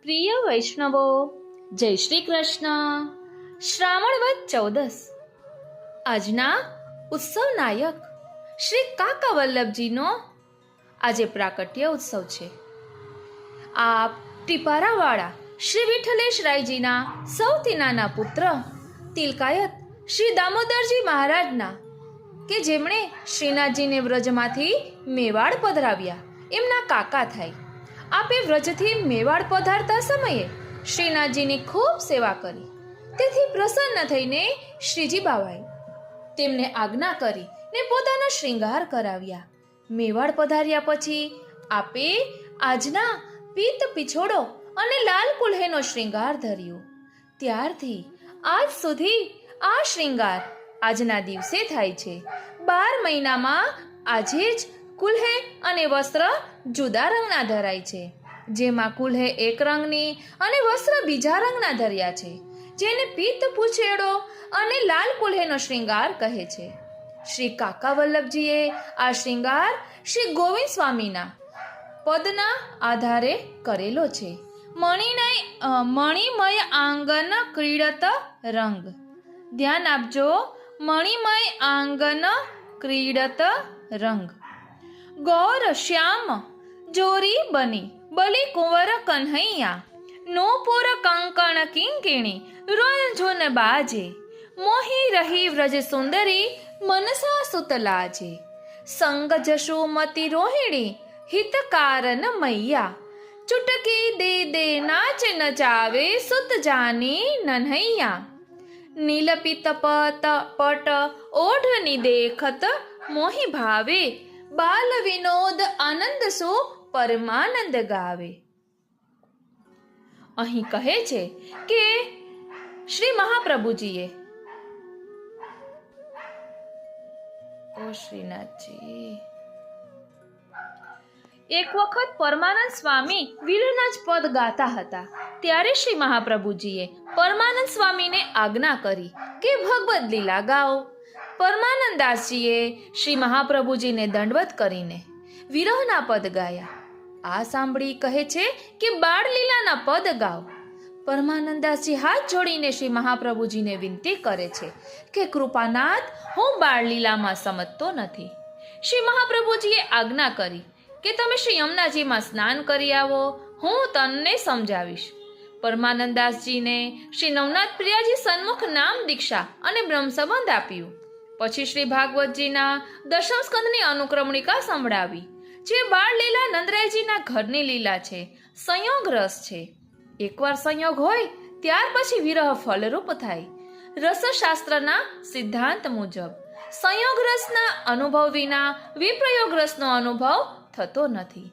પ્રિય વૈષ્ણવો, જય શ્રી કૃષ્ણ. શ્રાવણ વદ 14. આજના ઉત્સવ નાયક શ્રી કાકા વલ્લભજીનો આજે પ્રાકટ્ય ઉત્સવ છે. આપ ટીપારાવાળા શ્રી વિઠ્ઠલેશરાયજીના સૌથી નાના પુત્ર તિલકાયત શ્રી દામોદરજી મહારાજના કે જેમણે શ્રીનાથજીને વ્રજમાંથી મેવાડ પધરાવ્યા એમના કાકા થાય. આપે વ્રજથી મેવાડ પધારતા સમયે શ્રીનાથજીની ખૂબ સેવા કરી. તેથી પ્રસન્ન થઈને શ્રીજી બાવાએ તેમને આજ્ઞા કરી ને પોતાના શ્રૃંગાર કરાવ્યા. મેવાડ પધાર્યા પછી આપે આજના પિત્ત પિછોડો અને લાલ કુલ્હેનો શ્રૃંગાર ધર્યો. ત્યારથી આજ સુધી આ શ્રૃંગાર આજના દિવસે થાય છે. 12 મહિનામાં આજે જ કુલ્હે અને વસ્ત્ર જુદા રંગના ધરાય છે. જેમાં કુલ્હે એક રંગની અને વસ્ત્ર બીજા રંગના ધર્યા છે, જેને પિત્ત પૂછેડો અને લાલ કુલ્હેનો શ્રૃંગાર કહે છે. શ્રી કાકા વલ્લભજીએ આ શ્રૃંગાર શ્રી ગોવિંદ સ્વામીના પદના આધારે કરેલો છે. મણિમય આંગન ક્રીડત રંગ. ધ્યાન આપજો, મણિમય આંગન ક્રીડત રંગ. ગૌર શ્યામ જોરી બની બલી કુંવર કન્હૈયા. નૂપુર કંકણ કિંકિણી રૂંઝુન બાજે. મોહી રહી વ્રજ સુંદરી મનસા સુતલાજે. સંગ જશુમતી રોહિણી હિતકારન મૈયા. ચુટકી દે દે નાચ નચાવે સુત જાની નન્હૈયા. નીલપિત પટ ઓઢની દેખત મોહી ભાવે. બાલ વિનોદ આનંદ સો પરમાનંદ ગાવે. અહીં કહે છે કે શ્રી મહાપ્રભુજીએ ઓ શ્રીનાથજી એક વખત પરમાનંદ સ્વામી વિરહના જ પદ ગાતા હતા. ત્યારે શ્રી મહાપ્રભુજીએ પરમાનંદ સ્વામીને આજ્ઞા કરી કે ભગવદ લીલા ગાઓ. પરમાનંદ દાસજીએ શ્રી મહાપ્રભુજીને દંડવત કરીને વિરહના પદ ગાયા. આ સાંભળી કહે છે કે બાળ લીલાના પદ ગાઓ. પરમાનંદ દાસજી હાથ જોડીને શ્રી મહાપ્રભુજીને વિનંતી કરે છે કે કૃપાનાથ, હું બાળ લીલામાં સમજતો નથી. શ્રી મહાપ્રભુજીએ આજ્ઞા કરી કે તમે શ્રી યમુનાજીમાં સ્નાન કરી આવો, હું તમને સમજાવીશ. પરમાનંદાસજીને શ્રી નવનાથ પ્રિયાજી સન્મુખ નામ દીક્ષા અને બ્રહ્મ સંબંધ આપ્યું. પછી શ્રી ભાગવતજીના દશમ સ્કંદની અનુક્રમણિકા સંભળાવી, જે બાળ લીલા નંદરાયજીના ઘરની લીલા છે, સંયોગ રસ છે. એકવાર સંયોગ હોય ત્યાર પછી વિરહ ફલરૂપ થાય. રસશાસ્ત્રના સિદ્ધાંત મુજબ સંયોગ રસના અનુભવ વિના વિપ્રયોગ રસનો અનુભવ થતો નથી.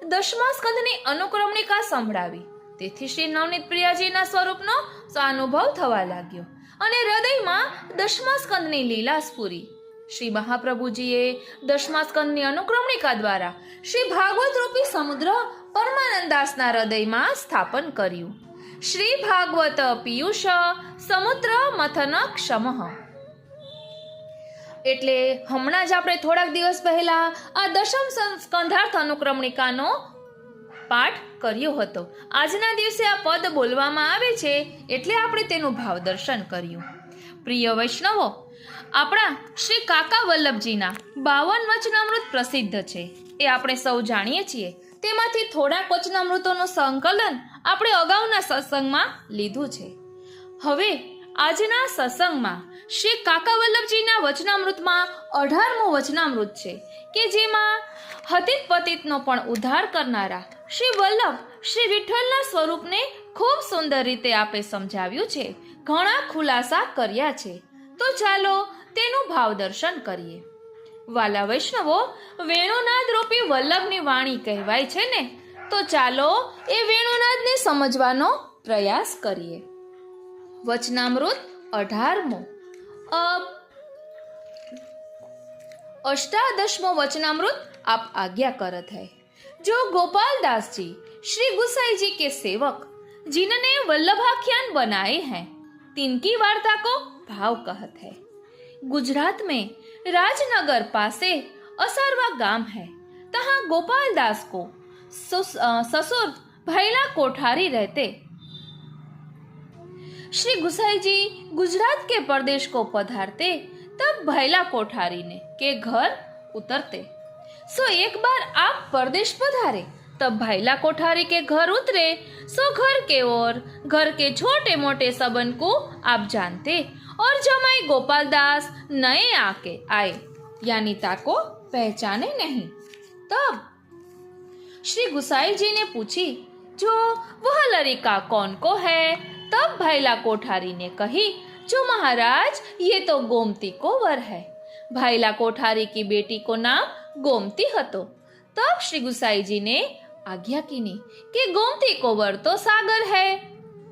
દશમા સ્કંદની અનુક્રમણિકા સંભળાવી. તેથી શ્રી નવનીત પ્રિયાજીના સ્વરૂપનો અનુભવ થવા લાગ્યો અને હૃદયમાં દશમા સ્કંદની લીલા સ્ફુરી. શ્રી મહાપ્રભુજીએ દશમા સ્કંદની અનુક્રમણિકા દ્વારા શ્રી ભાગવત રૂપી સમુદ્ર પરમાનંદાસના હૃદયમાં સ્થાપન કર્યું. શ્રી ભાગવત પિયુષ સમુદ્ર મથન ક્ષમઃ. એટલે હમણાં જ આપણે થોડાક દિવસ પહેલા આ દશમ સ્કંધાર્થ અનુક્રમણિકાનો પાઠ કર્યો હતો. આજના દિવસે આ પદ બોલવામાં આવે છે એટલે આપણે તેનું ભાવ દર્શન કર્યું. પ્રિય વૈષ્ણવો, આપણા શ્રી કાકા વલ્લભજીના 52 વચનામૃત પ્રસિદ્ધ છે, એ આપણે સૌ જાણીએ છીએ. તેમાંથી થોડાક વચનામૃતોનું સંકલન આપણે અગાઉના સત્સંગમાં લીધું છે. હવે આજના સત્સંગમાં શ્રી કાકા વલ્લભજીના વચનામૃતમાં 18મું વચનામૃત છે કે જેમાં હતિત પતિતનો પણ ઉદ્ધાર કરનારા શ્રી વલ્લભ શ્રી વિઠ્ઠલના સ્વરૂપને ખૂબ સુંદર રીતે આપે સમજાવ્યું છે. ઘણા ખુલાસા કર્યા છે. તો ચાલો તેનું ભાવ દર્શન કરીએ. વાલા વૈષ્ણવો, વેણુનાદ રૂપી વલ્લભની વાણી કહેવાય છે ને, તો ચાલો એ વેણુનાદને સમજવાનો પ્રયાસ કરીએ. વચનામૃત 18મું. अष्टादशमो वचनामृत आप आज्ञा करत है. जो गोपाल दास जी श्री गुसाई जी के सेवक जिनने वल्लभाख्यान बनाए हैं, तिनकी वार्ता को भाव कहत है. गुजरात में राजनगर पासे असरवा गांव है. तहाँ गोपाल दास को ससुर भैला कोठारी रहते। श्री गुसाई जी गुजरात के प्रदेश को पधारते तब भैला कोठारी ने के घर उतरते। सो एक बार आप प्रदेश पधारे तब भैला कोठारी के घर उतरे। सो घर के और घर के छोटे मोटे सबन को आप जानते और जमाई गोपाल दास नए आके आए यानी ताको पहचाने नहीं। तब श्री गुसाई जी ने पूछी, जो वह लड़का कौन को है? तब भैला कोठारी ने कही, जो महाराज ये तो गोमती को वर है। भैला कोठारी की बेटी को नाम गोमती हतो। तब श्री गुसाई जी ने आज्ञा कीनी कि गोमती को वर तो सागर है।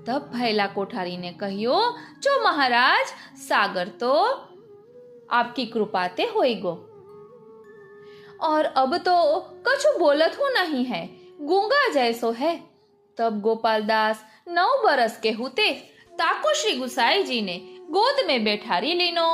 तब भैला कोठारी ने कहियो, जो महाराज सागर तो आपकी कृपाते होइगो और अब तो कछु बोलत हो नहीं है, गूंगा जैसो है। तब गोपाल दास 9 बरस के हुते ताको श्री गुसाई जी ने गोद में बैठारी लीनो।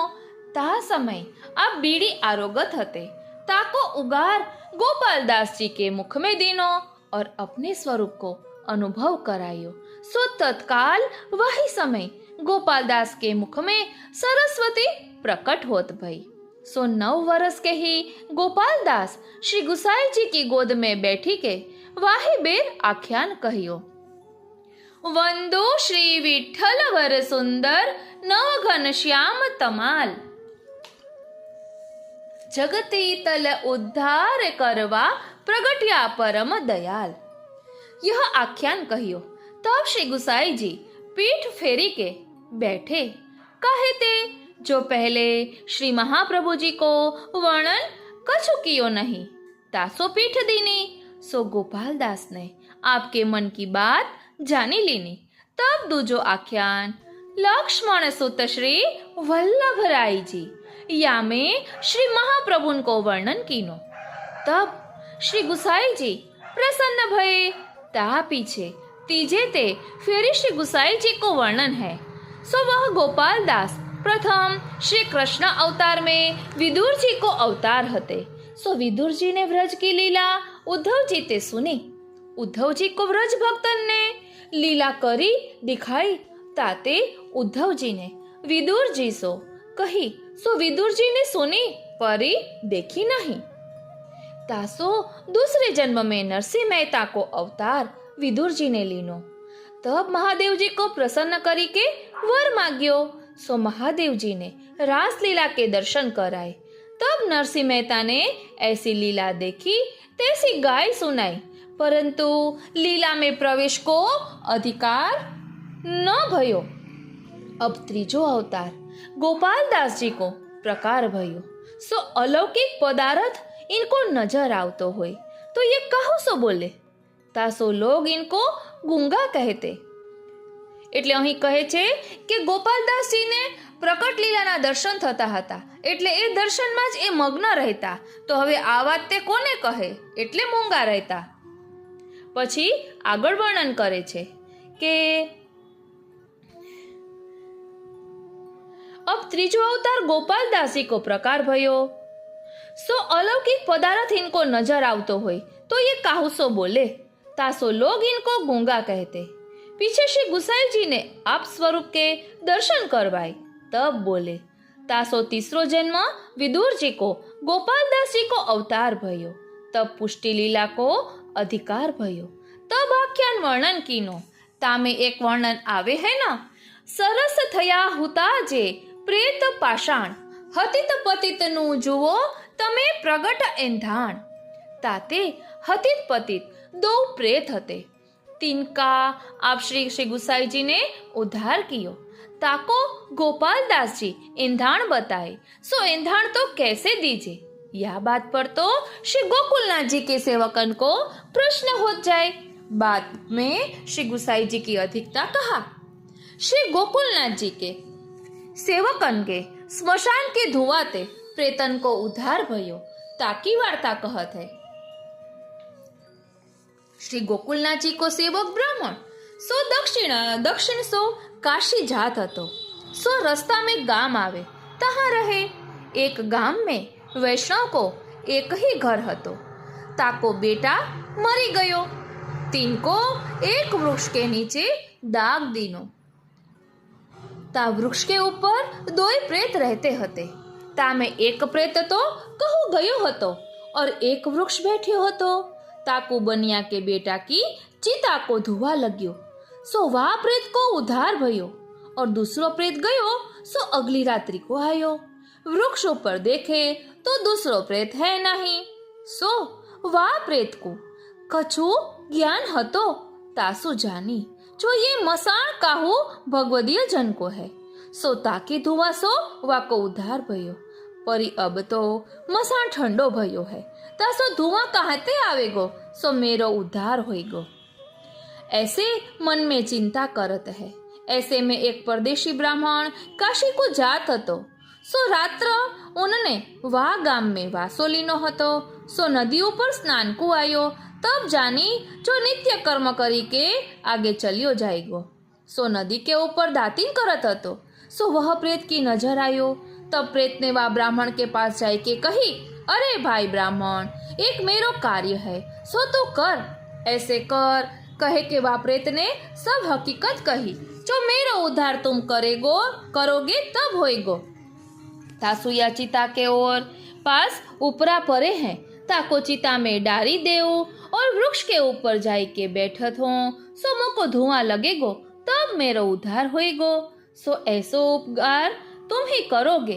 ता समय आप बीड़ी आरोगत हते ताको उगार गोपाल दास जी के मुख में दीनो और अपने स्वरूप को अनुभव करायो। सो तत्काल वही समय गोपाल दास के मुख में सरस्वती प्रकट होत भई। सो 9 वर्ष के ही गोपाल दास श्री गुसाई जी की गोद में बैठी के वाही बेर आख्यान कहियो। वंदो श्री विठ्ठल वर सुंदर नव घन श्याम तमाल, जगती तल उद्धार करवा प्रगट्या परम दयाल। यह आख्यान कहियो। तब श्री गुसाई जी पीठ फेरी के बैठे। कहे ते, जो पहले श्री महाप्रभु जी को वर्णन कछु कियो नहीं, तासो पीठ दीनी। सो गोपाल दास ने आपके मन की बात जानी लीनी। तब दूजो आख्यान लक्ष्मण सुत श्री वल्लभ राय जी या में श्री महाप्रभु को वर्णन कीनो। तब श्री गुसाई जी प्रसन्न भये। ता पीछे तीजे ते फेरी श्री गुसाई जी को वर्णन है। सो वह गोपाल दास प्रथम श्री कृष्ण अवतार में विदुर जी को अवतार हते। सो विदुर जी ने व्रज की लीला उद्धव जी ते सुनी। उद्धव जी को व्रज भक्तन ने लीला करी दिखाई। ताते उद्धव जी ने विदुर जी सो कही। सो विदुर जी ने सुनी परी देखी नहीं। तासो दूसरे जन्म में नरसिंह मेहता को अवतार विदुर जी ने लीनो। तब महादेव जी को प्रसन्न करी के वर मांग्यो। सो महादेव जी ने रासलीला के दर्शन कराए। तब नरसिंह मेहता ने ऐसी लीला देखी तैसी गाय सुनाई, परंतु लीला में प्रवेश को अधिकार न भयो। अब त्रीजो अवतार गोपाल दास जी को प्रकार भयो। सो अलौकिक पदार्थ इनको नजर आवतो होय तो ये कहू सो बोले, तासो लोग इनको गूंगा कहते। એટલે અહીં કહે છે કે ગોપાલદાસજીને પ્રકટ લીલાના દર્શન થતા હતા એટલે એ દર્શનમાં જ એ મગ્ન રહેતા, તો હવે આ વાત તે કોને કહે એટલે મૂંગા રહેતા। પછી આગળ વર્ણન કરે છે કે अब ત્રીજો અવતાર ગોપાલદાસજી को प्रकार भयो। सो अलौकिक पदार्थ इनको नजर आवतो होय तो ये काहुसो बोले, तासो लोग इनको गूंगा कहते। पीछे श्री गुसाई जी ने आप स्वरूप के दर्शन करवाए। तब बोले, तासो तीसरो जन्म विदुर जी को गोपालदास जी को अवतार भयो। तब पुष्टि लीला को अधिकार भयो। तब आख्यान वर्णन कीनो। तामे एक वर्णन आवे है ना, सरस थया हुता जे प्रेत पाषाण, हतित पतित नु जुओ तमे प्रगट एंधाण। ताते हतित पतित 2 प्रेत हते, तिनका आप श्री गुसाई जी ने उद्धार कियो। ताको गोपाल दास जी ईंधाण बताए। सो ईंधाण तो कैसे दीजिए, यह बात पर तो श्री गोकुलनाथ जी के सेवकन को प्रश्न हो जाए। बाद में श्री गुसाई जी की अधिकता कहा। श्री गोकुलनाथ जी के सेवकन के स्मशान के धुआते प्रेतन को उद्धार भयो। ताकी वार्ता कहत है। श्री गोकुलनाथ जी को सेवक ब्राह्मण सो दक्षिण सो काशी जात हतो। सो रास्ता में गाम आवे, तहाँ रहे। एक गाम में वैष्णव को एक ही घर हतो। ताको बेटा मरी गयो। तिनको एक वृक्ष के नीचे दाग दीनो। ता वृक्ष के ऊपर दो प्रेत रहते हते। ता में एक प्रेत तो कहू गयो हतो और एक वृक्ष बैठ्यो हतो। ताकू बनिया के बेटा की चिता को धुआ लग्यो, सो वह प्रेत को उधार भयो और दूसरो प्रेत गयो सो अगली रात्रि को आयो। वृक्षों पर देखे तो दूसरो प्रेत है नहीं, सो वह प्रेत को कछु ज्ञान हतो। तासु जानी जो ये मसाण काहू भगवदीय जन को है, सो ताके धुआ सो वाको उधार भयो। परी अब तो मसाण ठंडो भयो है, तासो धुआं कहते आवेगो, सो मेरो उद्धार होएगो। ऐसे मन में चिंता करत है। ऐसे में एक परदेशी ब्राह्मण काशी को जात हतो। सो रात्र उनने वह गाम में वासो लीनो हतो। सो नदी ऊपर स्नान को आयो, तब जानी जो नित्य कर्म करी के आगे चलियो जाएगो। सो नदी के ऊपर दातिन करत हतो। सो वह प्रेत की नजर आयो। तब प्रेत ने वह ब्राह्मण के पास जाए के कही, अरे भाई ब्राह्मण, एक मेरो कार्य है, सो तो कर, ऐसे कर। कहे के वह प्रेत ने सब हकीकत कही। जो मेरो उद्धार तुम करोगे तब होएगो। तासु या चिता के ओर पास ऊपरा परे हैं, ताको चिता में डारी देऊ और वृक्ष के ऊपर जाए के बैठत हो, सो मोको धुआं लगेगो, तब मेरो उद्धार होएगो। सो ऐसो उपकार तुम ही करोगे।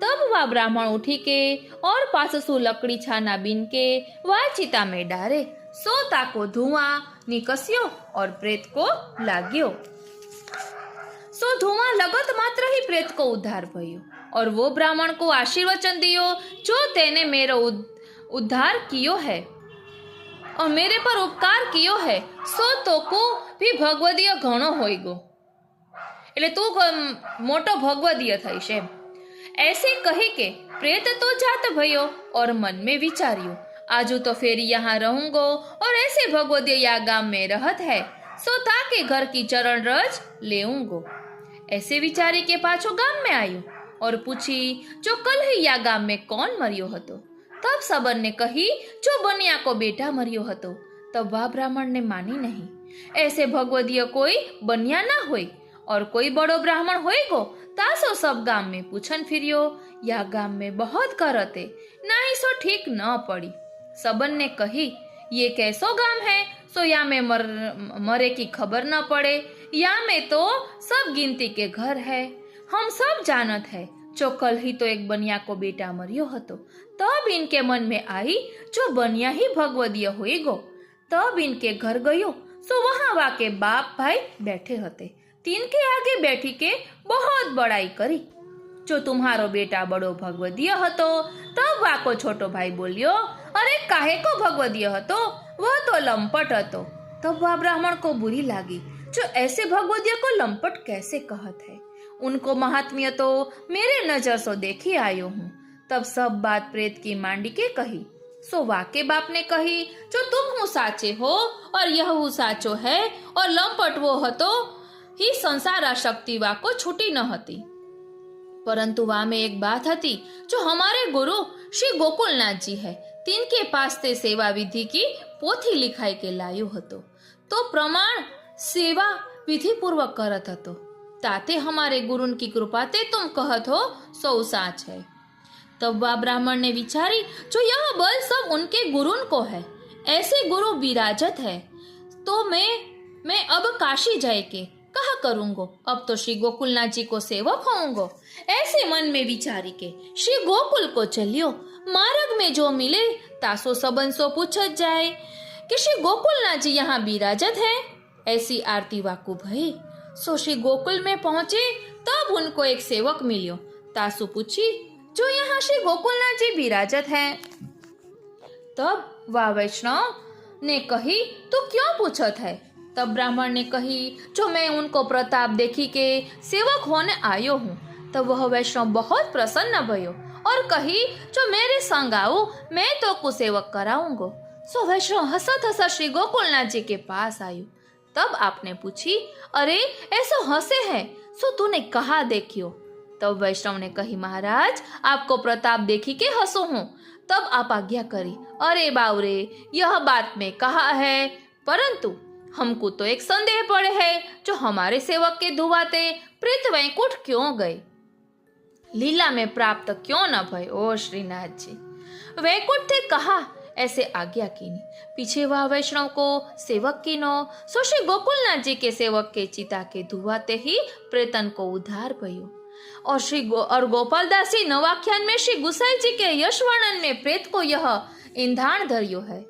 तब वह ब्राह्मण उठी के और पाससु लकड़ी छाना बीन के वह चिता में डारे, सो ताको धुआं निकस्यो और प्रेत को लाग्यो। सो धुआं लगत मात्र ही प्रेत को उद्धार भयो और वो ब्राह्मण को आशीर्वचन दियो, जो तेने मेरो उद्धार कियो है और मेरे पर उपकार कियो है, सो तो को भी भगवदीय घणो होएगो, એટલે તું મોટો ભગવદીય થઈશ એમ। ऐसे कही के प्रेत तो जात भयो और मन में विचारियो, आजू तो फिर यहाँ रहूंगो और ऐसे भगवदीय या गाम में रहत है, सो ताके घर की चरण रज लेऊंगो। ऐसे विचारी के पाछो गाम में आयो और पूछी, जो कल ही या गाम में कौन मरियो हतो। तब सबन ने कही, जो बनिया को बेटा मरियो हतो। तब वह ब्राह्मण ने मानी नहीं, ऐसे भगवदीय कोई बनिया ना होई और कोई बड़ो ब्राह्मण होएगो। तासो सब गाम में पूछन फिरियो, या गाम में बहुत करते, नहीं सो ठीक न पड़ी। सबन ने कही, ये कैसो गाम है, सो या में मरे की खबर न पड़े, या में तो सब गिनती के घर है। हम सब जानत है, जो कल ही तो एक बनिया को बेटा मरियो हतो। तब इनके मन में आई, जो बनिया ही भगवदीय होएगो। तब इनके घर गयो, सो वहां वाके बाप भाई बैठे हते। तीन के आगे बैठी के बहुत बड़ाई करी, जो तुम्हारो बेटा बड़ो भगवदीय हतो। तब वाको छोटो भाई बोलियो, अरे काहे को भगवदीय हतो, वह तो लंपट हतो। तब वह ब्राह्मण को बुरी लागी, जो ऐसे भगवदीय को लंपट कैसे कहत है। उनको महात्म्य तो मेरे नजर से देखी आयो हूँ। तब सब बात प्रेत की मांडी के कही। सो वाके बाप ने कही, जो तुम हूँ साचे हो और यह हूँ साचो है और लंपट वो हतो ही संसार आशक्ति वाको छूटी न हती। परंतु वा में एक बात हती, जो हमारे गुरु श्री गोकुलनाथ जी है, तिनके पास ते सेवा विधि की पोथी लिखाई के लायो हतो। तो प्रमाण सेवा विधि पूर्वक करत हतो। ताते हमारे गुरुन की कृपा ते तुम कहत हो सो साच है। तब वह ब्राह्मण ने विचारी, जो यह बल सब उनके गुरुन को है, ऐसे गुरु विराजत है, तो मैं अब काशी जाए के कहा करूंगो। अब तो श्री गोकुलनाथ जी को सेवक होऊंगो। ऐसे मन में विचारी के श्री गोकुल को चलियो। मार्ग में जो मिले तासो सबन सो पूछत जाए कि श्री गोकुलनाथ जी यहाँ विराजत है। ऐसी आरती वाकु भई। सो श्री गोकुल में पहुंचे, तब उनको एक सेवक मिलियो। तासु पूछी, जो यहाँ श्री गोकुलनाथ जी विराजत है। तब वह वैष्णव ने कही, तू क्यों पूछत है। तब ब्राह्मण ने कही, जो मैं उनको प्रताप देखी के सेवक होने आयो हूँ। तब वह वैष्णव बहुत प्रसन्न भयो और कही, जो मेरे संग आओ, मैं तो को सेवक कराऊंगो। सो वैष्णव हंसत हंसत श्री गोकुलनाथ जी के पास आयो। तब आपने पूछी, अरे ऐसा हंसे है, सो तूने कहा देखियो। तब वैष्णव ने कही, महाराज आपको प्रताप देखी के हंसो हूँ। तब आप आज्ञा करी। अरे बावरे, यह बात में कहा है, परंतु हमको तो एक संदेह पड़े है, जो हमारे सेवक के धुआते प्रेत वैकुंठ क्यों गए, लीला में प्राप्त क्यों न भय। ओ श्रीनाथ जी, वैकुंठ थे कहा, ऐसे आज्ञा कीनी। पीछे वह वैष्णव को सेवक कीनो। सो श्री गोकुलनाथ जी के सेवक के चिता के धुआते ही प्रेतन को उद्धार भयो। और गोपालदास जी नवाख्यान में श्री गुसाई जी के यश वर्णन में प्रेत को यह ईंधान धर्यो है।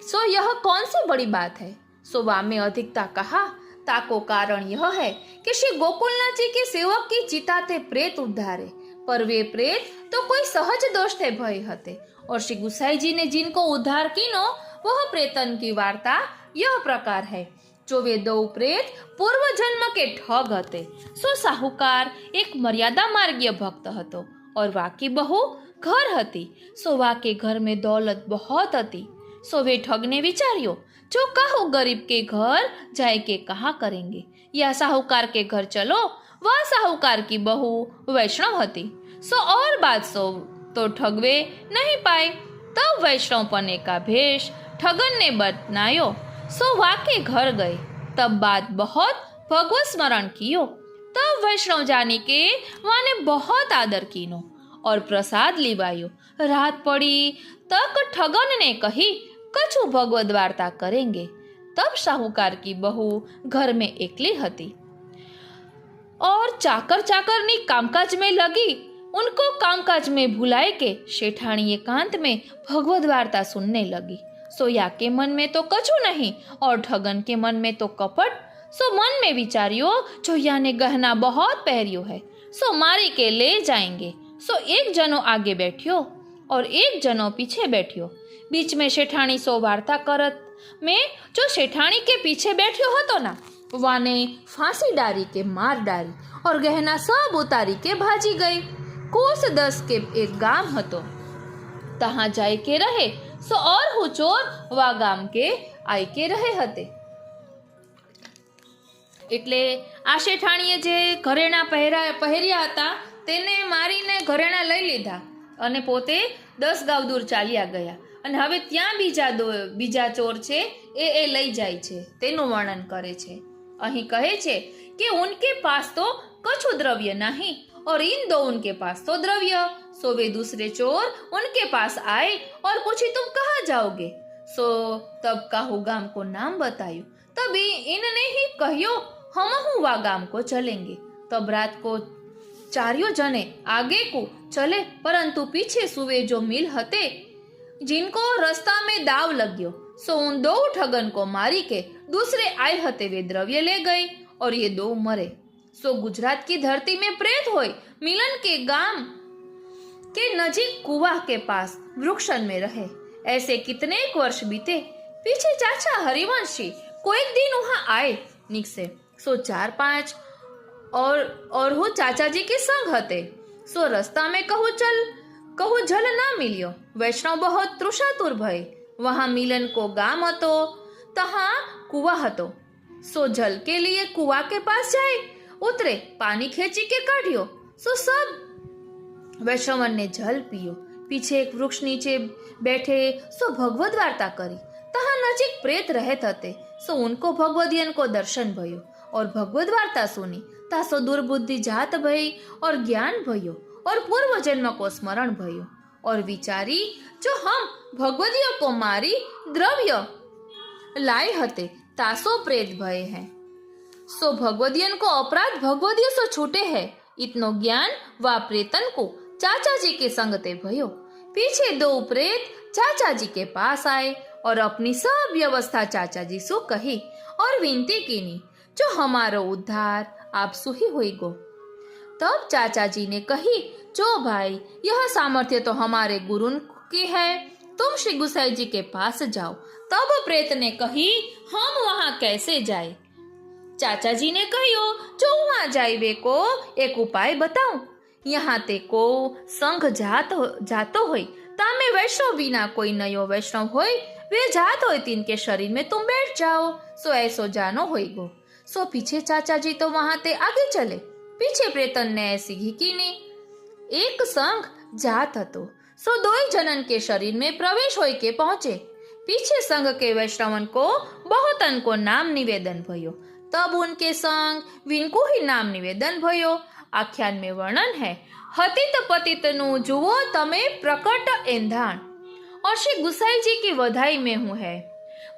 सो यह कौन सी बड़ी बात है। सो वामे अधिकता कहा, ताको कारण यह है कि श्री गोकुलनाथ जी के सेवक की चिता ते प्रेत उद्धारे, पर वे प्रेत तो कोई सहज दोष थे भय हते। और श्री गुसाई जी ने जिनको उद्धार कीनो, वह प्रेतन की वार्ता यह प्रकार है। जो वे दो प्रेत पूर्व जन्म के ठग हते। सो साहूकार एक मर्यादा मार्गीय भक्त हतो, और वाकी बहू घर हती। सो वाके घर में दौलत बहुत हती। सो वे ठग ने विचार्यो, जो कहो गरीब के घर जाए के कहा करेंगे, या साहूकार के घर चलो। वह साहूकार की बहू वैष्णव हती। सो और बात सो तो ठगवे नहीं पाए। तब वैष्णव पने का भेष ठगन ने बतनायो। सो वाके घर गए। तब बात बहुत भगवत स्मरण कियो। तब वैष्णव जानी के वाने बहुत आदर कीनो और प्रसाद लिवायो। रात पड़ी तक ठगन ने कही, कछु भगवत वार्ता करेंगे। तब साहूकार की बहू घर में एकली हती और चाकर चाकरनी कामकाज में लगी। उनको कामकाज में भुलाए के शेठाणी एकांत में भगवत वार्ता सुनने लगी। सो या के मन में तो कछु नहीं और ठगन के मन में तो कपट। सो मन में विचारियो, जो या ने गहना बहुत पहरियो है, सो मारी के ले जाएंगे। सो एक जनो आगे बैठियो और एक जनो पीछे बैठियो। बीच में शेठाणी सो वार्ता करत में जो शेठाणी के पीछे बैठियो हतो ना, वाने फांसी डारी के मार डारी और गहना सब उतारी के भाजी गई। कोस 10 के एक गाम हतो, तहाँ जाय के रहे। सो और हु चोर वा गाम के आई के रहे हते। એટલે આ શેઠાણીએ જે ઘરેણા પહેર્યા હતા તેને મારીને ઘરેણા લઈ લીધા અને પોતે 10 ગાવ દૂર ચાલ્યા ગયા અને હવે ત્યાં બીજા ચોર છે એ લઈ જાય છે તેનું વર્ણન કરે છે। અહીં કહે છે કે ઉનકે પાસ તો કछु દ્રવ્ય નહીં और इन दो उनके पास तो द्रव्य। सो वे दूसरे चोर उनके पास आए और पूछी, तुम कहाँ जाओगे। सो तब काहू गाम को नाम बतायो। तभी इनने ही कहियो, हम हूँ वा गाम को चलेंगे। तब रात को चारियो जने आगे को चले, परंतु पीछे सुवे जो मिल हते, जिनको रास्ता में दाव लग्यो। सो उन दो ठगन को मारी के दूसरे आए हते वे द्रव्य ले गए और ये दो मरे। सो गुजरात की धरती में प्रेत होय, मिलन के गाम के नजीक कुआ के पास वृक्षन में रहे। ऐसे कितने एक वर्ष बीते। पीछे चाचा हरिवंशी को एक दिन वहां आए निकसे। सो 4-5 और हो चाचा जी के संग हते। सो रास्ता में कहू जल ना मिलियो। वैष्णव बहुत तृषातुर भय। वहां मिलन को गाम हतो, तहाँ कुआ हतो। सो जल के लिए कुआ के पास जाए, उतरे, पानी खेची के काढ़ियो। सो सब वैष्णवन ने जल पियो। पीछे एक वृक्ष नीचे बैठे सो भगवत वार्ता करी। तहाँ नजीक प्रेत रहत हते। सो उनको भगवदियन को दर्शन भयो और भगवत वार्ता सुनी। ता सो दुर्बुद्धि जात भई और ज्ञान भयो और पूर्व जन्म को स्मरण भयो और विचारी, जो हम भगवदियों को मारी द्रव्य लाए हते, तासो प्रेत भय है। सो भगवदियन को अपराध भगवदियों से छूटे है। इतनो ज्ञान वा प्रेतन को चाचा जी के संगते भयो। पीछे दो प्रेत चाचा जी के पास आए और अपनी सब व्यवस्था चाचा जी सो कही और विनती कीनी, जो हमारो उद्धार आप सुही हुई गो। तब चाचा जी ने कही, जो भाई यह सामर्थ्य तो हमारे गुरु की है, तुम श्री गुसाई जी के पास जाओ। तब प्रेत ने कही, हम वहां कैसे जाए। चाचा जी ने कहियो, जो वहां जाइबे को एक उपाय बताऊं। यहाँ ते को संघ जातो होय, तामे वैष्णव बिना कोई नयो वैष्णव होय, वे जात होय तिनके शरीर में तुम बैठ जाओ। सो ऐसो जानो होई गो। सो पीछे चाचा जी तो वहां ते आगे चले। पीछे प्रेतन ने ऐसी घीकीनी। एक संघ जात हतो। सो दो जनन के शरीर में प्रवेश होय के पहुंचे। पीछे संग के वैष्णवन को बहुत को नाम निवेदन भयो, तब उनके संग विनको ही नाम निवेदन भयो। आख्यान में वर्णन है, हतीत पतित नु जुओ तमे प्रकट एंधाण। और श्री गुसाई जी की वधाई में हूँ है,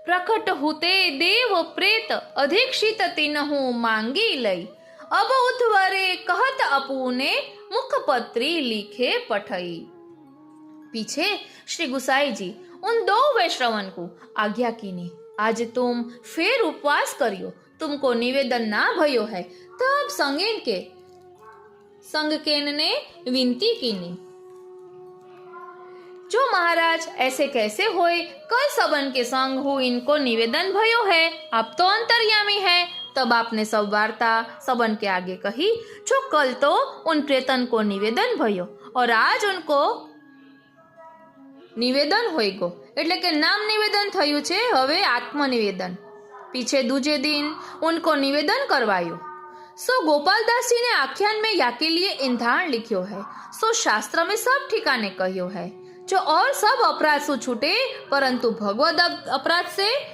प्रकट हुते देव प्रेत अधीक्षित तिनहु मांगी लई, अब उठवरे कहत अपूने मुखपत्री लिखे पठई। पीछे श्री गुसाई जी उन दो वैष्णवन को आज्ञा कीनी, आज तुम फिर उपवास करियो, तुमको निवेदन ना भयो है। तब संगकेन ने विनती कीनी, जो महाराज ऐसे कैसे होए, कल सबन के संग हो इनको निवेदन भयो है, आप तो अंतर्यामी है। तब आपने सब वार्ता सबन के आगे कही, जो कल तो उन प्रेतन को निवेदन भयो और आज उनको निवेदन होई गो, એટલે કે નામ નિવેદન થયું છે, હવે આત્મનિવેદન। पीछे दूजे दिन उनको निवेदन करवायो। सो गोपालदास जी ने आख्यान में या के लिए ईंधाण लिखियो है, सो शास्त्र में सब ठिकाने कहियो है, जो और सब अपराध सु छूटे, परंतु भगवद अपराध से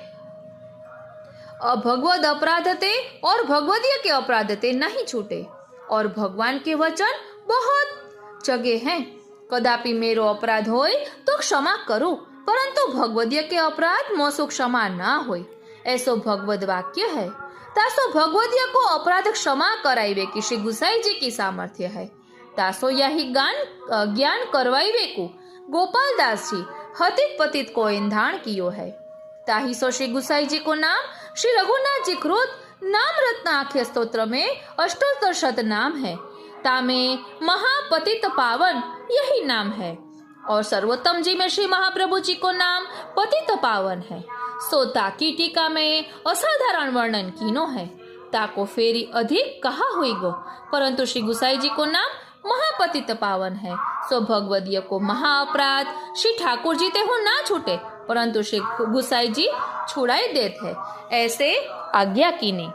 भगवद अपराध ते और भगवदीय के अपराध ते नहीं छूटे। और भगवान के वचन बहुत जगह हैं, कदापि मेरो अपराध होय तो क्षमा करूं, परंतु भगवदीय के अपराध मोसु क्षमा ना होय, ऐसो भगवद वाक्य है। तासो भगवदीय को अपराध क्षमा कराइवे की श्री गुसाई जी की सामर्थ्य है, तासो यही ज्ञान करवाइवे को गोपालदास जी हतित पतित को ईंधाण कियो है। ताही सो श्री गुसाई जी को नाम श्री रघुनाथ जी कृत नाम रत्न आख्य स्तोत्र में अष्टोत्तर नाम है, तामे महापतित पावन यही नाम है। और सर्वोत्तम जी में श्री महाप्रभु जी को नाम पतित पावन है। सो ताकी टीका में असाधारण वर्णन कीनो है, ताको फेरी अधिक कहा हुई गो, परंतु श्री गुसाई जी को नाम महापतित पावन है। सो भगवदीय को महाअपराध श्री ठाकुर जी ते हो ना छूटे, परंतु श्री गुसाई जी छुड़ाई देते हैं, ऐसे आज्ञा कीनी।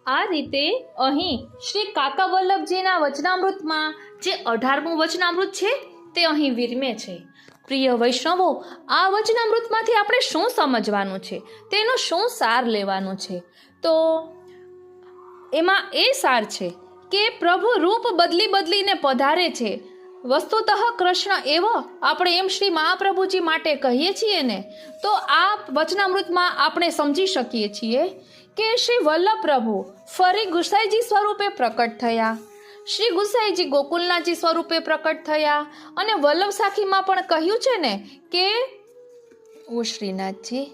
आ रीते अहीं श्री काका वल्लभजीना वचनामृतमां जे 18મું વચનામૃત છે તે અહીં વિરમે છે। પ્રિય વૈષ્ણવો, આ વચનામૃતમાંથી આપણે શું સમજવાનું છે, તેનો શું સાર લેવાનું છે? તો એમાં એ સાર છે કે પ્રભુ રૂપ બદલી બદલીને પધારે છે। વસ્તુતઃ કૃષ્ણ એવો આપણે એમ શ્રી મહાપ્રભુજી માટે કહીએ છીએ ને, તો આ વચનામૃતમાં આપણે સમજી શકીએ છીએ કે શ્રી વલ્લભ પ્રભુ ફરી ગુસાઈજી સ્વરૂપે પ્રકટ થયા, શ્રી ગુસાઈજી ગોકુલનાથજી સ્વરૂપે પ્રકટ થયા, અને વલ્લભ સાખીમાં પણ કહ્યું છે ને કે ઓ શ્રીનાથજી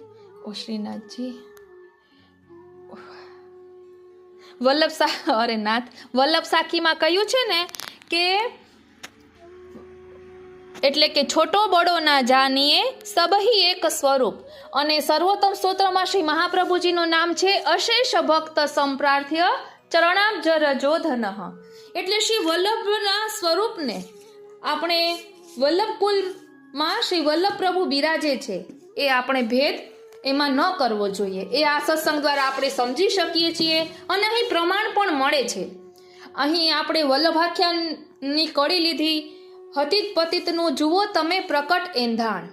વલ્લભ સાખીમાં કહ્યું છે ને કે એટલે કે છોટો બડો ના જાનીએ સબહી એક સ્વરૂપ। અને સર્વોત્તમ સ્તોત્રમાં શ્રી મહાપ્રભુજીનું નામ છે અશેષ ભક્ત સંપ્રાર્થ્ય ચરણાબ્જ રજોધનઃ। એટલે શ્રી વલ્લભના સ્વરૂપને આપણે વલ્લભકુલમાં શ્રી વલ્લભ પ્રભુ બિરાજે છે, એ આપણે ભેદ એમાં ન કરવો જોઈએ। એ આ સત્સંગ દ્વારા આપણે સમજી શકીએ છીએ અને અહીં પ્રમાણ પણ મળે છે। અહીં આપણે વલ્લભાખ્યાનની કડી લીધી, હતિત પતિતનું જુઓ તમે પ્રકટ એંધાણ,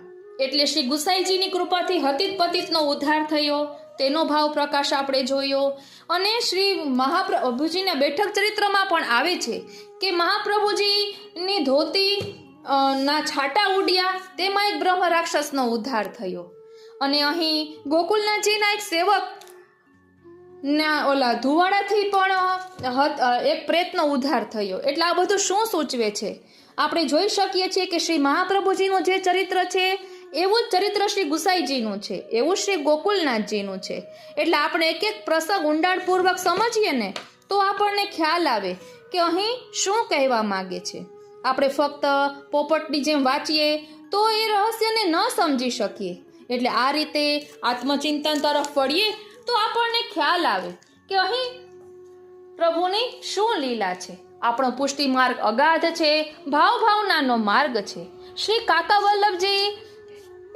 એટલે શ્રી ગુસાઈજીની કૃપાથી હતિત પતિતનો ઉદ્ધાર થયો, તેનો ભાવ પ્રકાશ આપણે જોયો। અને શ્રી મહાપ્રભુજીના બેઠક ચરિત્રમાં પણ આવે છે કે મહાપ્રભુજીની ધોતી ના છાટા ઉડ્યા, તેમાં એક બ્રહ્મ રાક્ષસનો ઉદ્ધાર થયો। અને અહીં ગોકુલનાથજીના એક સેવક ના ઓલા ધુવાડાથી પણ એક પ્રેતનો ઉદ્ધાર થયો। એટલે આ બધું શું સૂચવે છે? આપણે જોઈ શકીએ છીએ કે શ્રી મહાપ્રભુજીનું જે ચરિત્ર છે એવું જ ચરિત્ર શ્રી ગુસાઈજીનું છે, એવું શ્રી ગોકુલનાથજીનું છે। એટલે આપણે એક એક પ્રસંગ ઊંડાણપૂર્વક સમજીએ ને તો આપણને ખ્યાલ આવે કે અહીં શું કહેવા માંગે છે। આપણે ફક્ત પોપટની જેમ વાંચીએ તો એ રહસ્યને ન સમજી શકીએ। એટલે આ રીતે આત્મચિંતન તરફ વળીએ તો આપણને ખ્યાલ આવે કે અહીં પ્રભુની શું લીલા છે। આપણો પુષ્ટિ માર્ગ અગાધ છે, ભાવનાનો માર્ગ છે। શ્રી કાકા વલ્લભજી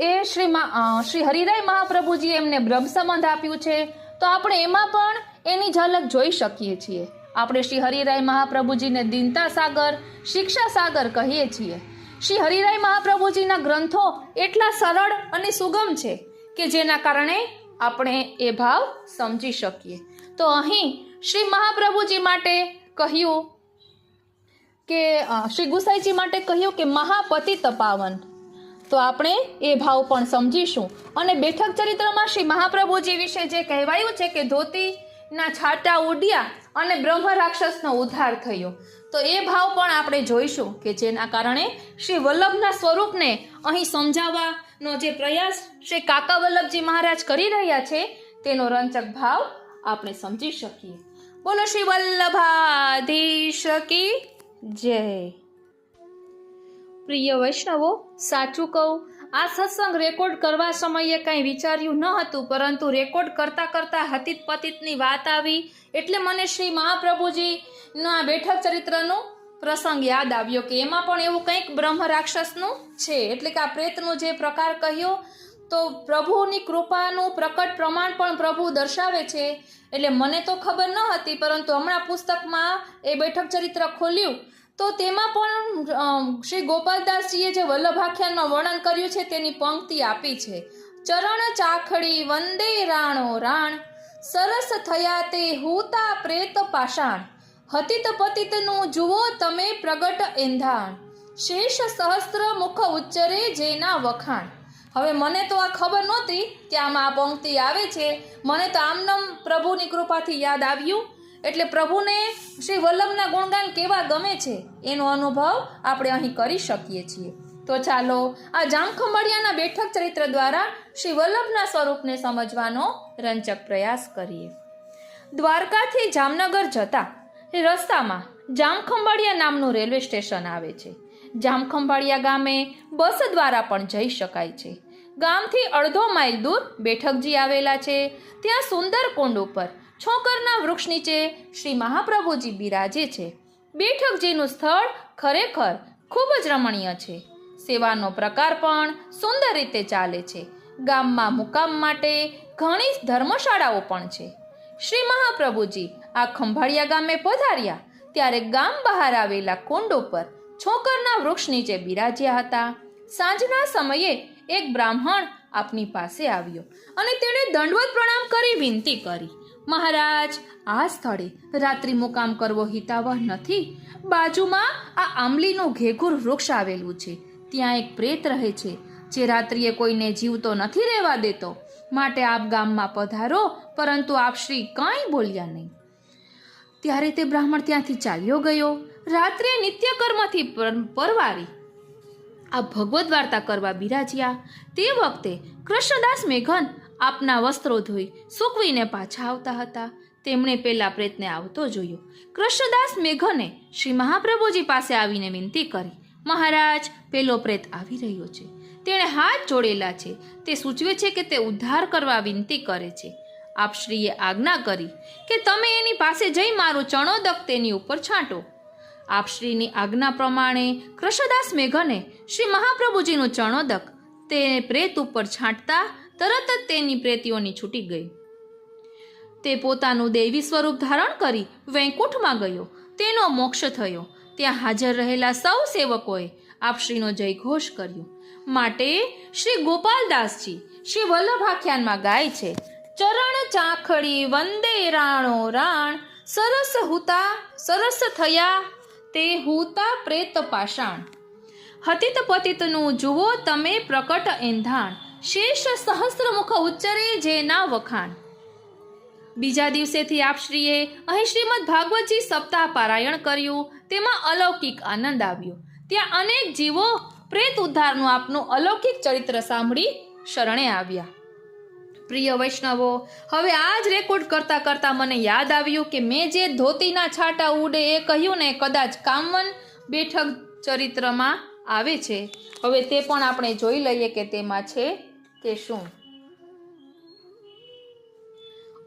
એ શ્રી હરિરાય મહાપ્રભુજી એમને બ્રહ્મ સંબંધ આપ્યું છે, તો આપણે એમાં પણ એની ઝલક જોઈ શકીએ છીએ। આપણે શ્રી હરિરાય મહાપ્રભુજીને દીનતા સાગર, શિક્ષા સાગર કહીએ છીએ। શ્રી હરિરાય મહાપ્રભુજીના ગ્રંથો એટલા સરળ અને સુગમ છે કે જેના કારણે આપણે એ ભાવ સમજી શકીએ. તો અહીં શ્રી મહાપ્રભુજી માટે કહ્યું કે શ્રી ગુસાઈજી માટે કહ્યું કે મહાપતિત પાવન. તો આપણે એ ભાવ પણ સમજીશું. અને બેઠક ચરિત્રમાં શ્રી મહાપ્રભુજી વિશે જે કહેવાયું છે કે ધોતીના છાંટા ઉડ્યા અને બ્રહ્મ રાક્ષસનો ઉદ્ધાર થયો, તો એ ભાવ પણ આપણે જોઈશું કે જેના કારણે શ્રી વલ્લભના સ્વરૂપને અહીં સમજાવવાનો જે પ્રયાસ શ્રી કાકા વલ્લભજી મહારાજ કરી રહ્યા છે તેનો રંચક ભાવ આપણે સમજી શકીએ. બોલો શ્રી વલ્લભાધીશ કી જય. પ્રિય વૈષ્ણવો, સાચું કહું, આ સત્સંગ રેકોર્ડ કરવા સમયે કંઈ વિચાર્યું ન હતું, પરંતુ રેકોર્ડ કરતાં હતીત પતિતની વાત આવી એટલે મને શ્રી મહાપ્રભુજીના બેઠક ચરિત્રનો પ્રસંગ યાદ આવ્યો કે એમાં પણ એવું કંઈક બ્રહ્મ રાક્ષસનું છે. એટલે કે આ પ્રેતનો જે પ્રકાર કહ્યો તો પ્રભુની કૃપાનું પ્રકટ પ્રમાણ પણ પ્રભુ દર્શાવે છે. એટલે મને તો ખબર ન હતી, પરંતુ હમણાં પુસ્તકમાં એ બેઠક ચરિત્ર ખોલ્યું તો તેમાં પણ શ્રી ગોપાલદાસજીએ જે વલ્લભાખ્યાનનું વર્ણન કર્યું છે તેની પંક્તિ આપી છે. ચરણ ચાખડી વંદે રાણો રાણ, સરસ થયા તે હુતા પ્રેત પાષાણ, હતિત પતિતનું જુઓ તમે પ્રગટ એંધાણ, શેષ સહસ્ત્ર મુખ ઉચ્ચરે જેના વખાણ. હવે મને તો આ ખબર નહોતી કે આમાં આ પંક્તિ આવે છે. મને તો આમનામ પ્રભુની કૃપાથી યાદ આવ્યું. એટલે પ્રભુને શ્રી વલ્લભના ગુણગાન કેવા ગમે છે એનો અનુભવ આપણે અહીં કરી શકીએ છીએ. તો ચાલો આ જામખંભાળિયાના બેઠક ચરિત્ર દ્વારા શ્રી વલ્લભના સ્વરૂપને સમજવાનો રંચક પ્રયાસ કરીએ. દ્વારકાથી જામનગર જતા રસ્તામાં જામખંભાળિયા નામનું રેલવે સ્ટેશન આવે છે. જામખંભાળિયા ગામે બસ દ્વારા પણ જઈ શકાય છે. ગામથી અડધો માઇલ દૂર બેઠકજી આવેલા છે. ત્યાં સુંદર કુંડ ઉપર છોકરના વૃક્ષ નીચે શ્રી મહાપ્રભુજી બિરાજે છે. બેઠકજીનું સ્થળ ખરેખર ખૂબ જ રમણીય છે. સેવાનો પ્રકાર પણ સુંદર રીતે ચાલે છે. ગામમાં મુકામ માટે ઘણી ધર્મશાળાઓ પણ છે. શ્રી મહાપ્રભુજી આ ખંભાળિયા ગામે પધાર્યા ત્યારે ગામ બહાર આવેલા કુંડ ઉપર છોકરના વૃક્ષ નીચે બિરાજ્યા હતા. સાંજના સમયે એક બ્રાહ્મણ આપની પાસે આવ્યો અને તેણે દંડવત પ્રણામ કરી વિનંતી કરી, મહારાજ, આ સ્થળે રાત્રિ મુકામ કરવો હિતાવહ નથી. બાજુમાં આ આંબલીનું ઘેઘુર વૃક્ષ આવેલું છે. ત્યાં એક પ્રેત રહે છે જે રાત્રિએ કોઈને જીવતો નથી રહેવા દેતો. માટે આપ ગામમાં પધારો. પરંતુ આપ શ્રી કાંઈ બોલ્યા નહીં. ત્યારે તે બ્રાહ્મણ ત્યાંથી ચાલ્યો ગયો. રાત્રે નિત્યકર્મથી પરવારી આ ભગવદ્ વાર્તા કરવા બિરાજ્યા. તે વખતે કૃષ્ણદાસ મેઘન આપના વસ્ત્રો ધોઈ સૂકવીને પાછા આવતા હતા. તેમણે પેલા પ્રેતને આવતો જોયો. કૃષ્ણદાસ મેઘને શ્રી મહાપ્રભુજી પાસે આવીને વિનંતી કરી, મહારાજ, પેલો પ્રેત આવી રહ્યો છે. તેણે હાથ જોડેલા છે. તે સૂચવે છે કે તે ઉદ્ધાર કરવા વિનંતી કરે છે. આપ શ્રીએ આજ્ઞા કરી કે તમે એની પાસે જઈ મારું ચણોદક તેની ઉપર છાંટો. આપ શ્રીની આજ્ઞા પ્રમાણે કૃષ્ણદાસ મેઘને શ્રી મહાપ્રભુજીનું ચણોદક તે પ્રેત ઉપર છાંટતા તરત જ તેની પ્રેતીઓની છૂટી ગઈ. તે પોતાનું દૈવી સ્વરૂપ ધારણ કરી વૈકુંઠમાં ગયો. તેનો મોક્ષ થયો. ત્યાં હાજર રહેલા સૌ સેવકોએ આપશ્રીનો જયઘોષ કર્યો. માટે શ્રી ગોપાલદાસજી શ્રી વલ્લભાખ્યાનમાં ગાય છે, ચરણ ચાખડી વંદે રાણો રાણ, સરસ થયા તે હુતા પ્રેત પાષાણ, હતિત પતિતનું જુઓ તમે પ્રકટ એંધાણ, શેષ સહસ્ત્ર મુખ ઉચ્ચરે જેના વખાણ. બીજા દિવસેથી આપશ્રીએ અહીં શ્રીમદ ભાગવતજી સપ્તાહ પારાયણ કર્યું. તેમાં અલૌકિક આનંદ આવ્યો. ત્યાં અનેક જીવો પ્રેત ઉદ્ધારનું આપનું અલૌકિક ચરિત્ર સાંભળી શરણે આવ્યા. પ્રિય વૈષ્ણવો, હવે આ જ રેકોર્ડ કરતા મને યાદ આવ્યું કે મેં જે ધોતીના છાંટા ઉડે એ કહ્યું ને, કદાચ કામવન બેઠક ચરિત્રમાં આવે છે. હવે તે પણ આપણે જોઈ લઈએ કે તેમાં છે કે શું.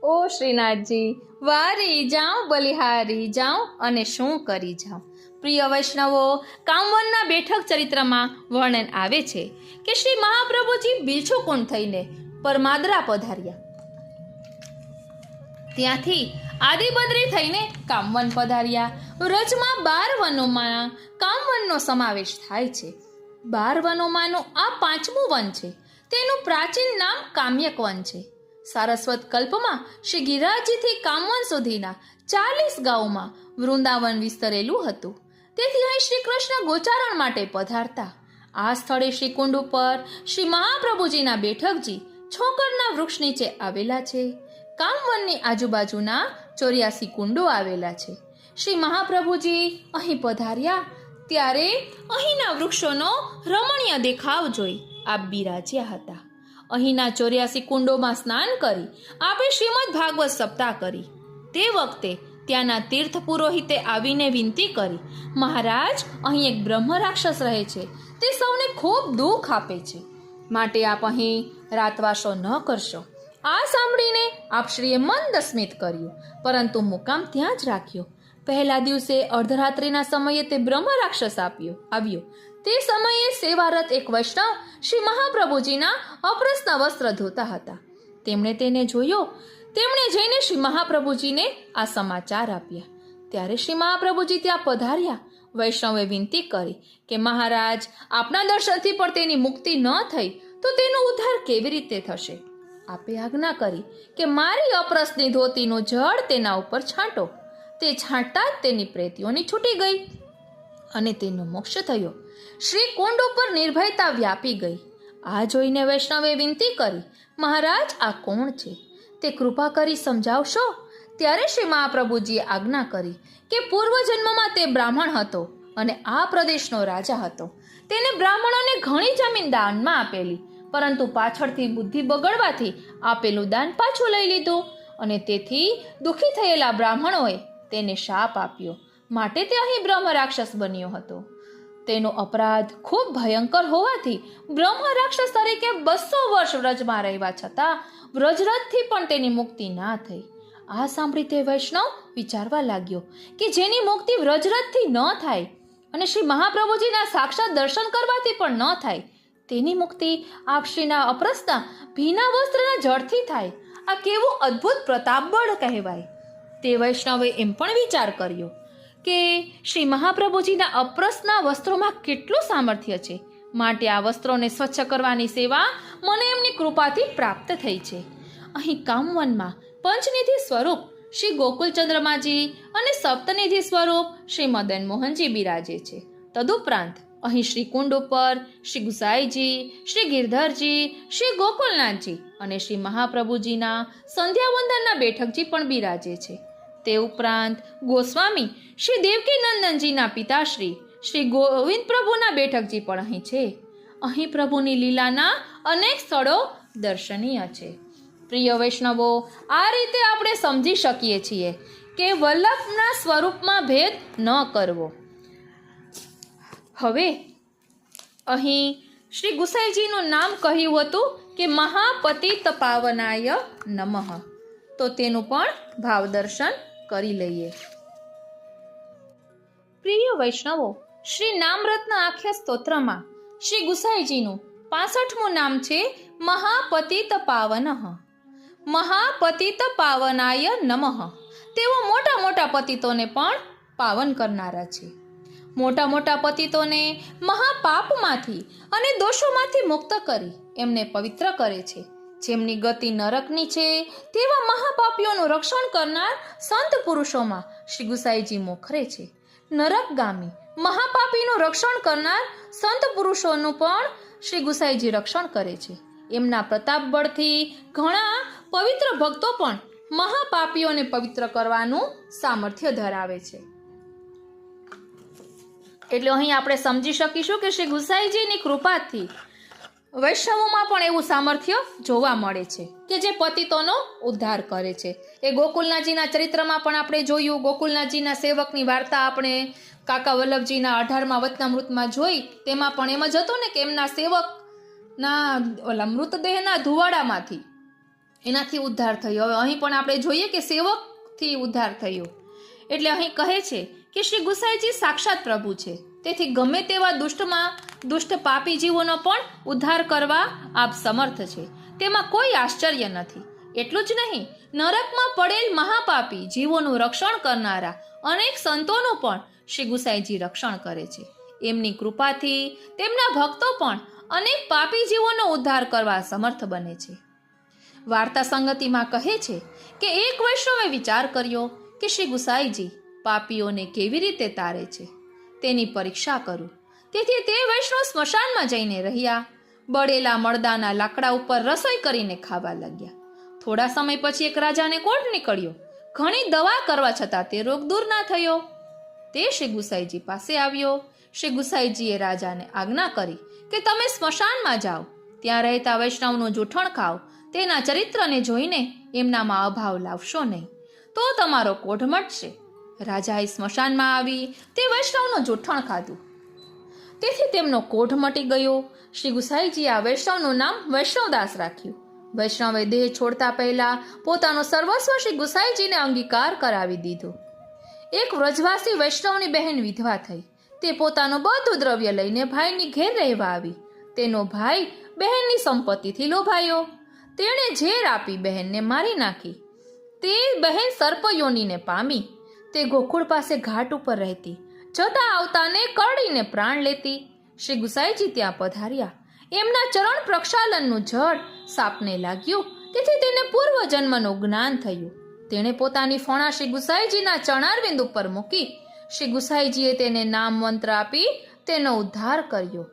ઓ શ્રીનાથજી, વારી જાઉં બલિહારી જાઉં અને શું કરી જાઉં. પ્રિય વૈષ્ણવો, કામવનના બેઠક ચરિત્રમાં વર્ણન આવે છે કે શ્રી મહાપ્રભુજી બિલછુકુંડ થઈને પરમાદરા પધાર્યા. ત્યાંથી આદિબદ્રી થઈને કામવન પધાર્યા. વ્રજમાં 12 વનોમાં કામવનનો સમાવેશ થાય છે. 12 વનોમાંનું આ 5મું વન છે. તેનું પ્રાચીન નામ કામ્યક વન છે. સારસ્વત કલ્પમાં શ્રી ગિરિરાજજીથી કામવન સુધીના 40 ગામોમાં વૃંદાવન વિસ્તરેલું હતું. તેથી અહીં શ્રી કૃષ્ણ ગોચારણ માટે પધારતા. આ સ્થળે શ્રી કુંડ ઉપર શ્રી મહાપ્રભુજીના બેઠકજી છોકરના વૃક્ષ નીચે આવેલા છે. કામવનની આજુબાજુના 84 કુંડો આવેલા છે. શ્રી મહાપ્રભુજી અહીં પધાર્યા ત્યારે અહીંના વૃક્ષોનો રમણીય દેખાવ જોઈ આપ બિરાજ્યા હતા. અહીંના 84 કુંડોમાં સ્નાન કરી આપે શ્રીમદ ભાગવત સપ્તાહ કરી. તે વખતે ત્યાંના તીર્થ પુરોહિતે આવીને વિનંતી કરી, મહારાજ, અહીં એક બ્રહ્મ રાક્ષસ રહે છે. તે સૌને ખૂબ દુઃખ આપે છે, માટે આપ અહીં રાતવાસો ન કરશો. આ સાંભળીને આપશ્રીએ મંદ સ્મિત કર્યું, પરંતુ મુકામ ત્યાં જ રાખ્યો. પહેલા દિવસે અર્ધરાત્રિના સમયે તે બ્રહ્મ રાક્ષસ આવ્યો. તે સમયે સેવારત એક વૈષ્ણવ શ્રી મહાપ્રભુજીના અપ્રસ્ન વસ્ત્ર ધોતા હતા. તેમણે તેને જોયો. તેમણે જઈને શ્રી મહાપ્રભુજીને આ સમાચાર આપ્યા. ત્યારે શ્રી મહાપ્રભુજી ત્યાં પધાર્યા. વૈષ્ણવે વિનંતી કરી કે મહારાજ, આપના દર્શનથી પણ તેની મુક્તિ ન થઈ તો તેનો ઉદ્ધાર કેવી રીતે થશે? આપે આજ્ઞા કરી કે મારી અપ્રસની ધોતીનું જળ તેના ઉપર છાંટો. તે છાંટતા જ તેની પ્રેતીઓની છૂટી ગઈ અને તેનો મોક્ષ થયો. શ્રી કુંડ ઉપર નિર્ભયતા વ્યાપી ગઈ. આ જોઈને વૈષ્ણવે વિનંતી કરી, મહારાજ, આ કોણ છે? તે કૃપા કરી સમજાવશો? ત્યારે શ્રી મહાપ્રભુજીએ આજ્ઞા કરી કે પૂર્વજન્મમાં તે બ્રાહ્મણ હતો અને આ પ્રદેશનો રાજા હતો. તેને બ્રાહ્મણોને ઘણી જમીન દાનમાં આપેલી, પરંતુ પાછળથી બુદ્ધિ બગડવાથી આપેલું દાન પાછું લઈ લીધું અને તેથી દુઃખી થયેલા બ્રાહ્મણોએ તેને શાપ આપ્યો. માટે તે અહીં બ્રહ્મ રાક્ષસ બન્યો હતો. તેનો અપરાધ ખૂબ ભયંકર હોવાથી બ્રહ્મ રાક્ષસ તરીકે 200 વર્ષ વ્રજમાં રહેવા છતાં વ્રજરાજથી પણ તેની મુક્તિ ના થઈ. આ સાંભળી તે વૈષ્ણવ વિચારવા લાગ્યો કે જેની મુક્તિ વ્રજરાજથી ન થાય અને શ્રી મહાપ્રભુજીના સાક્ષાત દર્શન કરવાથી પણ ન થાય, તેની મુક્તિ આપશ્રીના અપ્રસના ભીના વસ્ત્રના જળથી થાય. આ કેવું અદ્ભુત પ્રતાપબળ કહેવાય. તે વૈષ્ણવે એમ પણ વિચાર કર્યો કે શ્રી મહાપ્રભુજીના અપ્રસના વસ્ત્રોમાં કેટલું સામર્થ્ય છે, માટે આ વસ્ત્રોને સ્વચ્છ કરવાની સેવા મને એમની કૃપાથી પ્રાપ્ત થઈ છે. અહીં કામવનમાં પંચનિધિ સ્વરૂપ શ્રી ગોકુલચંદ્રમાજી અને સપ્તનિધિ સ્વરૂપ શ્રી મદન મોહનજી બિરાજે છે. તદુપરાંત અહીં શ્રી કુંડ ઉપર શ્રી ગુસાઈજી, શ્રી ગિરધરજી, શ્રી ગોકુલનાથજી અને શ્રી મહાપ્રભુજીના સંધ્યાવંદનના બેઠકજી પણ બિરાજે છે. તે ઉપરાંત ગોસ્વામી શ્રી દેવકી નંદનજીના પિતાશ્રી શ્રી ગોવિંદ પ્રભુના બેઠકજી પણ અહીં છે. અહીં પ્રભુની લીલાના અનેક સ્થળો દર્શનીય છે. પ્રિય વૈષ્ણવો, આ રીતે આપણે સમજી શકીએ છીએ કે વલ્લભના સ્વરૂપમાં ભેદ ન કરવો. હવે અહીં શ્રી ગુસાઈજીનું નામ કહ્યું હતું કે મહાપતિત પાવનાય નમઃ, તો તેનું પણ ભાવદર્શન કરી લઈએ. પ્રિય વૈષ્ણવો, શ્રી નામરત્ન આખ્યા સ્તોત્રમાં શ્રી ગુસાઈજીનું 65મું નામ છે મહાપતિત પાવનઃ. મહાપતિત પાવનાય નમઃ. તેઓ મોટા મોટા પતિતોને પણ પાવન કરનારા છે. મોટા મોટા પતિતોને મહાપાપમાંથી અને દોષોમાંથી મુક્ત કરી એમને પવિત્ર કરે છે. જેમની ગતિ નરકની છે તેવા મહાપાપીઓનું રક્ષણ કરનાર સંત પુરુષોમાં શ્રી ગુસાઈજી મોખરે છે. નરકગામી મહાપાપીનું રક્ષણ કરનાર સંત પુરુષોનું પણ શ્રી ગુસાઈજી રક્ષણ કરે છે. એમના પ્રતાપ બળથી ઘણા પવિત્ર ભક્તો પણ મહાપાપીઓને પવિત્ર કરવાનું સામર્થ્ય ધરાવે છે. એટલે અહીં આપણે સમજી શકીશું કે શ્રી ગુસાઈજીની કૃપાથી વૈષ્ણવોમાં પણ એવું સામર્થ્ય જોવા મળે છે કે જે પતિતોનો ઉદ્ધાર કરે છે. એ ગોકુલનાથજીના ચરિત્રમાં પણ આપણે જોયું. ગોકુલનાથજીના સેવકની વાર્તા આપણે કાકા વલ્લભજીના 18મા વચનામૃતમાં જોઈ. તેમાં પણ એમ જ હતું ને કે એમના સેવકના ઓલા મૃતદેહના ધુવાડામાંથી એનાથી ઉદ્ધાર થયો. હવે અહીં પણ આપણે જોઈએ કે સેવકથી ઉદ્ધાર થયો. એટલે અહીં કહે છે કે શ્રી ગુસાઈજી સાક્ષાત પ્રભુ છે. તેથી ગમે તેવા દુષ્ટ પાપી જીવોનો પણ ઉદ્ધાર કરવા આપ સમર્થ છે, તેમાં કોઈ આશ્ચર્ય નથી. એટલું જ નહીં, નરકમાં પડેલ મહાપાપી જીવોનું રક્ષણ કરનારા અનેક સંતોનું પણ શ્રી ગુસાઈજી રક્ષણ કરે છે. એમની કૃપાથી તેમના ભક્તો પણ અનેક પાપી જીવોનો ઉદ્ધાર કરવા સમર્થ બને છે. વાર્તા સંગતિમાં કહે છે કે એક વૈષ્ણવે વિચાર કર્યો કે શ્રી ગુસાઈજી પાપીઓને કેવી રીતે તારે છે તેની પરીક્ષા કરું. તેથી તે વૈષ્ણવ સ્મશાનમાં જઈને રહ્યા. બળેલા મળદાના લાકડા ઉપર રસોઈ કરીને ખાવા લાગ્યા. થોડા સમય પછી એક રાજાને કોઢ નીકળ્યો. ઘણી દવા કરવા છતાં તે રોગ દૂર ના થયો. તે શ્રી ગુસાઈજી પાસે આવ્યો. શ્રી ગુસાઈજીએ રાજાને આજ્ઞા કરી કે તમે સ્મશાનમાં જાઓ, ત્યાં રહેતા વૈષ્ણવનું જૂઠણ ખાઓ. તેના ચરિત્રને જોઈને એમનામાં અભાવ લાવશો નહીં, તો તમારો કોઢ મટશે. રાજાએ સ્મશાનમાં આવી તે વૈષ્ણવનું જૂઠણ ખાધું, તેથી તેમનો કોઢ મટી ગયો. શ્રી ગુસાઈજીએ આ વૈષ્ણવનું નામ વૈષ્ણવદાસ રાખ્યું. વૈષ્ણવે દેહ છોડતા પહેલા પોતાનો સર્વસ્વ શ્રી ગુસાઈજીને અંગીકાર કરાવી દીધો. એક વ્રજવાસી વૈષ્ણવની બહેન વિધવા થઈ. તે પોતાનું બધું દ્રવ્ય લઈને ભાઈની ઘેર રહેવા આવી. તેનો ભાઈ બહેનની સંપત્તિથી લોભાયો. તેણે ઝેર આપી બહેનને મારી નાખી. તે બહેન સર્પયોનીને પામી. તે ગોકુળ પાસે ઘાટ ઉપર રહેતી. જતા આવતાને કરડીને પ્રાણ લેતી. શ્રી ગુસાઈજી ત્યાં પધાર્યા. એમના ચરણ પ્રક્ષાલનનું જળ સાપને લાગ્યું, તેથી તેને પૂર્વ જન્મનું જ્ઞાન થયું. તેણે પોતાની ફણા શ્રી ગુસાઈજીના ચરણારવિંદ ઉપર મૂકી શ્રી ગુસાઈજીએ તેને નામ મંત્ર આપી તેનો ઉદ્ધાર કર્યો.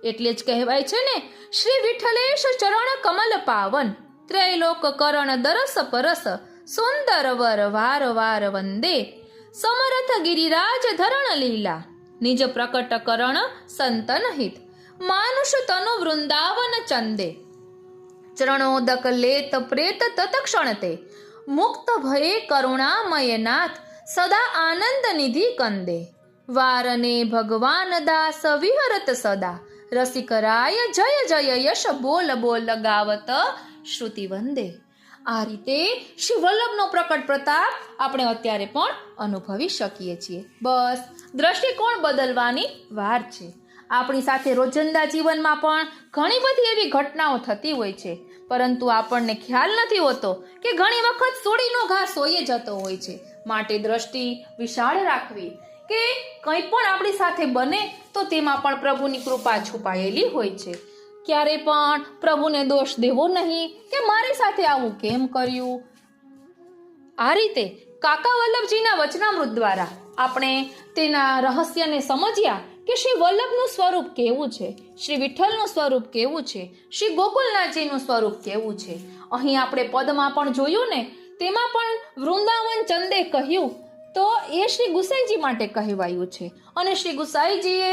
એટલે જ કહેવાય છે ને, શ્રી વિઠ્ઠલેશ ચરણ કમલ પાવન, ત્રૈલોક કરણ દરસ પરસ, સુંદર વર વાર વાર વંદે, સમરથ ગિરિરાજ ધરણ લીલા, નિજ પ્રકટ કરણ સંતન હિત, માનુષ તનુ વૃંદાવન ચંદે, ચરણોદક લેત પ્રેત તત્ક્ષણતે, મુક્ત ભયે કરુણામય નાથ, સદા આનંદ નિધિ કંદે, વારને ભગવાન દાસ વિહરત સદા, રસિકરાય જય જય યશ બોલ બોલ ગાવત શ્રુતિ વંદે. આ રીતે શ્રી વલ્લભનો પ્રકટ પ્રતાપ આપણે અત્યારે પણ અનુભવી શકીએ છીએ. બસ દ્રષ્ટિકોણ બદલવાની વાર છે. આપણી સાથે રોજિંદા જીવનમાં પણ ઘણી બધી એવી ઘટનાઓ થતી હોય છે, પરંતુ આપણને ખ્યાલ નથી હોતો કે ઘણી વખત સોડીનો ઘા સોઈએ જતો હોય છે. માટે દ્રષ્ટિ વિશાળ રાખવી કે કંઈ પણ આપણી સાથે બને તો તેમાં પણ પ્રભુની કૃપા છુપાયેલી હોય છે. ક્યારે પણ પ્રભુને દોષ દેવો નહીં કે મારી સાથે આવું કેમ કર્યું. આ રીતે કાકા વલ્લભજીના વચનામૃત દ્વારા આપણે તેના રહસ્યને સમજ્યા કે શ્રી વલ્લભનું સ્વરૂપ કેવું છે, શ્રી વિઠ્ઠલનું સ્વરૂપ કેવું છે, શ્રી ગોકુલનાથજીનું સ્વરૂપ કેવું છે. અહીં આપણે પદમાં પણ જોયું ને, તેમાં પણ વૃંદાવન ચંદે કહ્યું તો એ શ્રી ગુસાઈજી માટે કહેવાયું છે. અને શ્રી ગુસાઈજીએ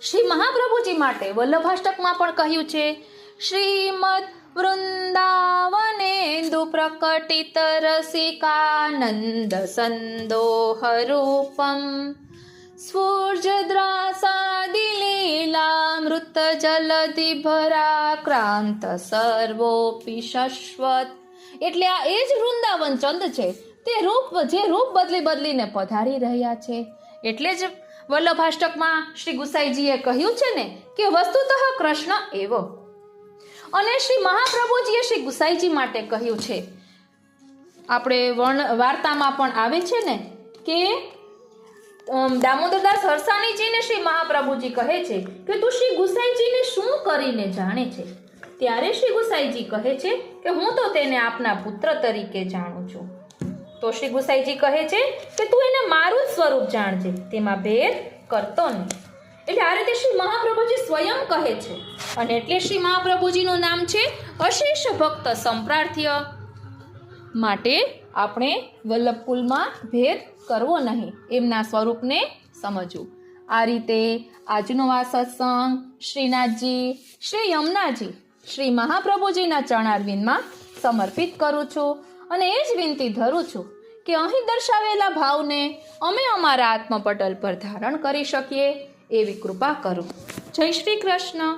શ્રી મહાપ્રભુજી માટે વલ્લભાષ્ટકમાં પણ કહ્યું છે, શ્રીમદ વૃંદાવનેન્દુ પ્રકટિત રસિકાનંદ સંદોહ રૂપમ, સ્ફુર્જદ્રાસાદિ લીલામૃત જલધિ ભરાક્રાંત સર્વોપી શશ્વત. એટલે આ એ જ વૃંદાવન ચંદ છે, તે રૂપ જે રૂપ બદલીને પધારી રહ્યા છે. એટલે જ વલ્લભાષ્ટકમાં શ્રી ગુસાઈજીએ કહ્યું છે ને કે વસ્તુતઃ કૃષ્ણ એવો. અને શ્રી મહાપ્રભુજીએ શ્રી ગુસાઈજી માટે કહ્યું છે, આપણે વાર્તામાં પણ આવે છે ને કે દામોદરદાસ હરસાણીજીને શ્રી મહાપ્રભુજી કહે છે કે તું શ્રી ગુસાઈજીને શું કરીને જાણે છે. ત્યારે શ્રી ગુસાઈજી કહે છે કે હું તો તેને આપના પુત્ર તરીકે જાણું છું. તો શ્રી ગુસાઈજી કહે છે કે તું એને મારું જ સ્વરૂપ જાણજે, તેમાં ભેદ કરતો નહીં. એટલે આ રીતે શ્રી મહાપ્રભુજી સ્વયં કહે છે. અને એટલે શ્રી મહાપ્રભુજીનું નામ છે અશેષ ભક્ત સંપ્રાર્થ્ય. માટે આપણે વલ્લભકુલમાં ભેદ કરવો નહીં, એમના સ્વરૂપને સમજવું. આ રીતે આજનો આ સત્સંગ શ્રીનાથજી, શ્રી યમુનાજી, શ્રી મહાપ્રભુજીના ચરણારવિંદમાં સમર્પિત કરું છું. અને એ જ વિનંતી ધરું છું કે અહીં દર્શાવેલા ભાવને અમે અમારા આત્મપટલ પર ધારણ કરી શકીએ એવી કૃપા કરો. જય શ્રી કૃષ્ણ.